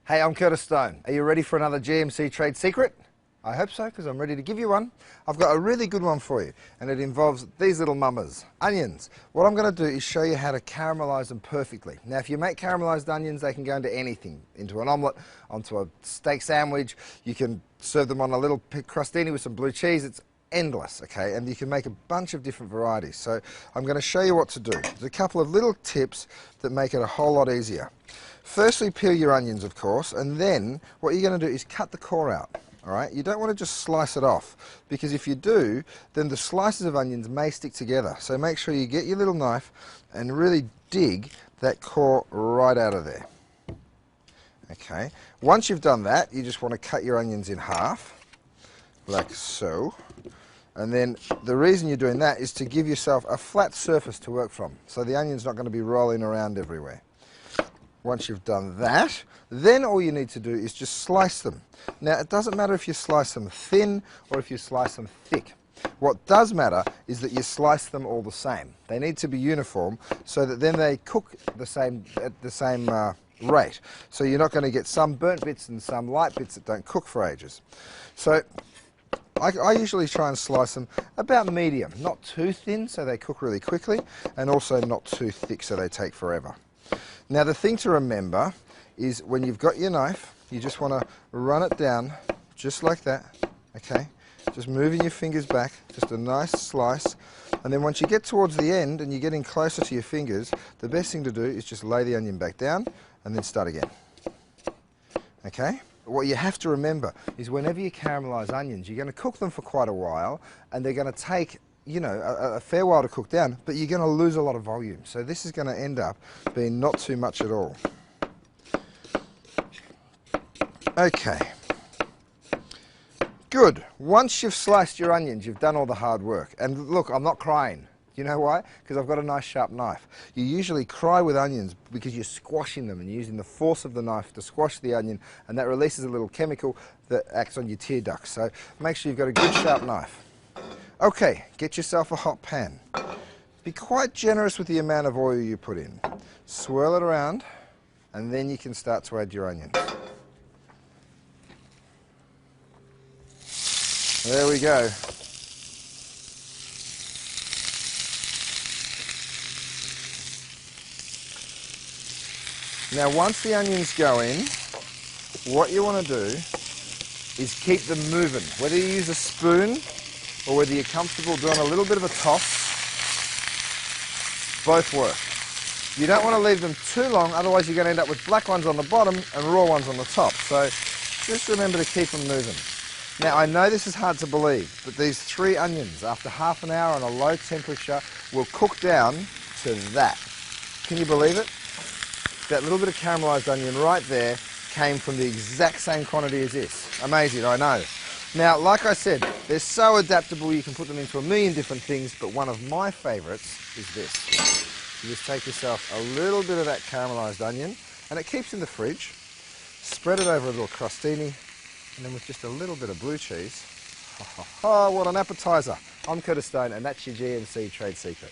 Hey, I'm Curtis Stone. Are you ready for another GMC trade secret? I hope so, because I'm ready to give you one. I've got a really good one for you, and it involves these little mamas, onions. What I'm going to do is show you how to caramelize them perfectly. Now, if you make caramelized onions, they can go into anything, into an omelette, onto a steak sandwich. You can serve them on a little crostini with some blue cheese. It's endless, okay? And you can make a bunch of different varieties. So I'm going to show you what to do. There's a couple of little tips that make it a whole lot easier. Firstly, peel your onions, of course, and then what you're going to do is cut the core out. All right? You don't want to just slice it off, because if you do, then the slices of onions may stick together. So make sure you get your little knife and really dig that core right out of there. Okay? Once you've done that, you just want to cut your onions in half, like so. And then the reason you're doing that is to give yourself a flat surface to work from, so the onion's not going to be rolling around everywhere. Once you've done that, then all you need to do is just slice them. Now, it doesn't matter if you slice them thin or if you slice them thick. What does matter is that you slice them all the same. They need to be uniform so that then they cook at the same rate. So you're not going to get some burnt bits and some light bits that don't cook for ages. So I usually try and slice them about medium, not too thin so they cook really quickly, and also not too thick so they take forever. Now, the thing to remember is when you've got your knife, you just want to run it down just like that, okay? Just moving your fingers back, just a nice slice. And then once you get towards the end and you're getting closer to your fingers, the best thing to do is just lay the onion back down and then start again, okay? What you have to remember is whenever you caramelize onions, you're going to cook them for quite a while, and they're going to take, you know, a fair while to cook down, but you're going to lose a lot of volume. So this is going to end up being not too much at all. Okay. Good. Once you've sliced your onions, you've done all the hard work. And look, I'm not crying. You know why? Because I've got a nice sharp knife. You usually cry with onions because you're squashing them and using the force of the knife to squash the onion, and that releases a little chemical that acts on your tear ducts. So make sure you've got a good sharp knife. Okay, get yourself a hot pan. Be quite generous with the amount of oil you put in. Swirl it around, and then you can start to add your onions. There we go. Now, once the onions go in, what you want to do is keep them moving. Whether you use a spoon or whether you're comfortable doing a little bit of a toss, both work. You don't want to leave them too long, otherwise you're going to end up with black ones on the bottom and raw ones on the top. So just remember to keep them moving. Now, I know this is hard to believe, but these 3 onions, after half an hour on a low temperature, will cook down to that. Can you believe it? That little bit of caramelized onion right there came from the exact same quantity as this. Amazing, I know. Now, like I said, they're so adaptable you can put them into a million different things, but one of my favorites is this. You just take yourself a little bit of that caramelized onion, and it keeps in the fridge, spread it over a little crostini, and then with just a little bit of blue cheese, oh, what an appetizer. I'm Curtis Stone, and that's your GMC Trade Secret.